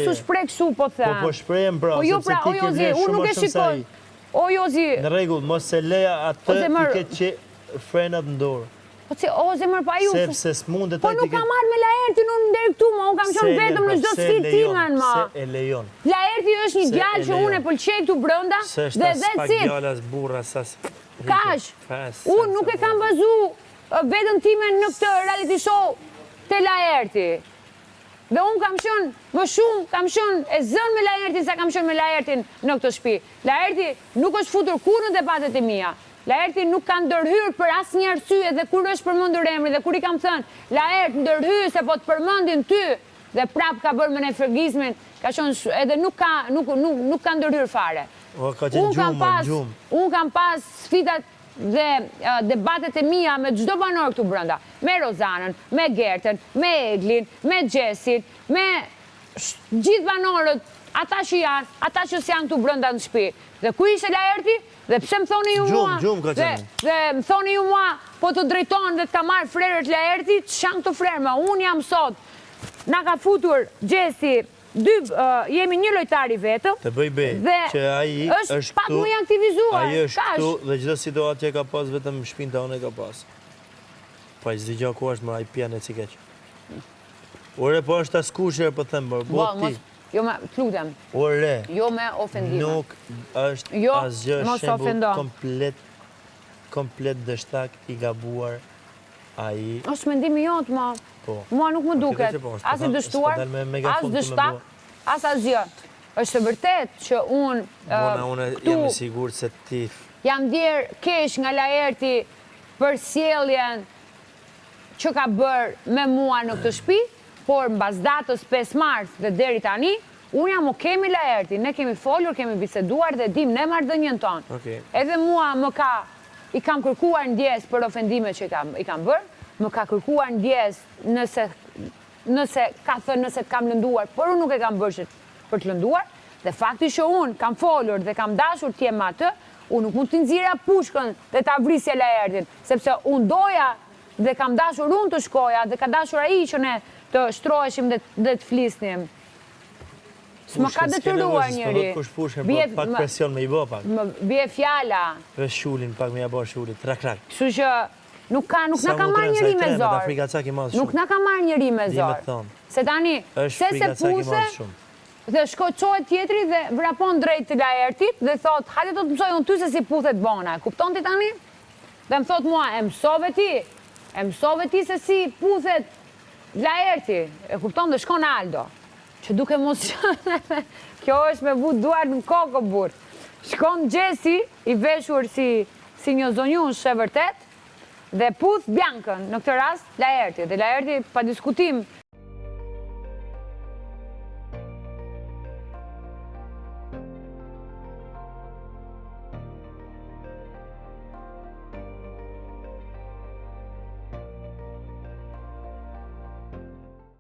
mos u shpreh kështu, po them. Po shprehem pra, sepse ti ke vlerë shumë më shumë se ai. O Jozi. Në rregull, mos e leja atë i ke që frenat në dorë. Po si, o zemër pa ju. Sepse s'mundet po nuk kam marrë me Laertin unë deri këtu, ma unë kam qenë vetëm në çdo sfidë timen, ma. Se e lejon. Laerti është një djalë që unë e pëlqej këtu brenda dhe si djalas burra sas. Kash. Unë nuk e kam bazu vetëm timen në këtë reality show te Laerti. Dhe unë kam qenë më shumë, kam qenë e zënë me Laertin sa kam qenë me Laertin në këtë shtëpi. Laerti nuk është futur kur në debatet e mia. Laerti nuk ka ndërhyrë për asë një arsye dhe kur është përmendur emri dhe kur i kam thënë, Laert ndërhyr se po të përmendin ty dhe prap ka bërë me nefergizmin, ka qenë edhe nuk ka ndërhyrë fare. Ka qenë gjumë. Unë kam pas sfidat dhe debatet e mia me çdo banor këtu brenda, me Rozanën, me Gertën, me Eglin, me Gjesin, me gjithë banorët, ata që janë, ata që janë këtu brenda në shtëpi. Dhe ku ishte Laerti? Dhe pse më thoni ju mua? Dhe më thoni ju mua, po të drejton dhe të ka marrë frerët Laerti, që janë këto frerë, ma unë jam sot, na ka futur Gjesi, jemi një lojtari vetëm, të bëj bej, që aji është pak më i aktivizuar. Aji është këtu dhe gjithë situatë që ka pas, vetëm shpinë të anë e ka pas. Pa i zdi gjo ku është më aji pjanë e cikeq. Ore, po është askusher, po them, bo ti. Jo me, të lutem. Ore, jo me ofendime. Nuk është asgjë shembull komplet dështak i gabuar ai. Është mendimi jot, ma. Mua nuk më duket. As i dështuar, as dështak, as asgjë. Është vërtet që unë jam i sigurt se ti jam ndjer keq nga Laerti për sjelljen që ka bërë me mua në këtë shtëpi. Por mbas datës 5 mars dhe deri tani, unë jam kemi Laerti, ne kemi folur, kemi biseduar dhe dim ne marrëdhënien tonë. Edhe mua i kam kërkuar ndjes për ofendime që i kam bërë, më ka kërkuar ndjes nëse ka thënë nëse të kam lënduar, por unë nuk e kam bërë për të lënduar, dhe fakti që unë kam folur dhe kam dashur të jem atë, unë nuk mund të nxjerrja pushkën dhe ta vrisja Laertin, sepse unë doja dhe kam dashur unë të shkoja dhe ka dashur ai që ne të shtroheshim dhe të flisnim. S'ma ka detyruar njëri. Pak presion me i bo pak. Bje fjala. Dhe shullin, pak me ja bo shullit, trak. Kështu që nuk na ka marrë njëri me zor. Nuk na ka marrë njëri me zor. Se tani, se puse, dhe shkoqohet tjetri dhe vrapon drejt të Laertit dhe thot, hajde do të mësoj unë ty se si puthet bona. Kupton ti tani? Dhe më thot mua, e mësove ti se si puthet Laerti, e kupton dhe shkon Aldo, që duke mos qënë, kjo është me vut duar në kokë burë. Shkon Gjesi, i veshur si një zonjush e vërtet, dhe puth Bjankën, në këtë rast Laerti. Dhe Laerti, pa diskutim,